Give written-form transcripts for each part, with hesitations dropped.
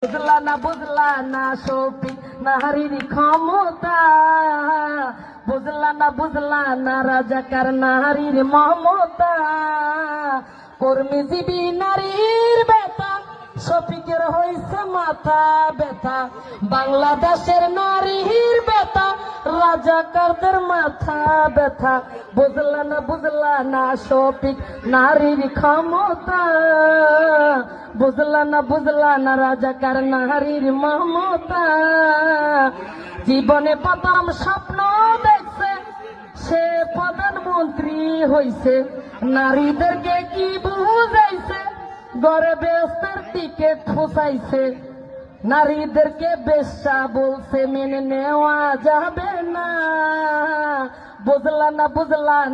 বুঝলা না শফিক নারীর ক্ষমতা, বুঝলা না রাজাকার নারীর মমতা, কর্মীজীবী নারীর বেতা শফিকের হইছে মাথা ব্যথা, বাংলাদেশের নারীর বেতা রাজাকারদের মাথা ব্যথা। বুঝলা না শফিক নারীর ক্ষমতা, বুঝলা না রাজাকার নারীর মমতা। জীবনে প্রথম স্বপ্ন দেখছে সে প্রধানমন্ত্রী হইছে, নারীদেরকে কি বুঝাইছে ঘরে বেস্তের টিকিট ঠোসাইছে, নারীদেরকে বেশ্যা বলছে মেনে নেওয়া যাবে না। বুঝলা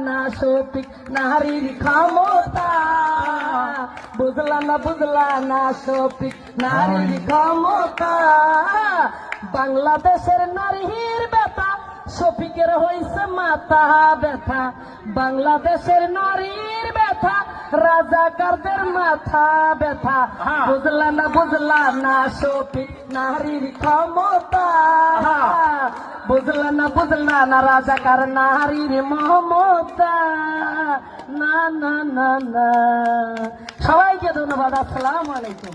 না শফিক নারীর ক্ষমতা, বুঝলা না শফিক নারীর ক্ষমতা। বাংলাদেশের নারীর ব্যথা শফিকের হইছে মাথা ব্যথা, বাংলাদেশের নারীর ব্যথা রাজাকারদের মাথা ব্যথা। বুঝলা না শফিক নারীর ক্ষমতা, বুঝলা না রাজাকার নারীর মমতা। না না না না। সবাইকে ধন্যবাদ। আসসালামু আলাইকুম।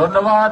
ধন্যবাদ।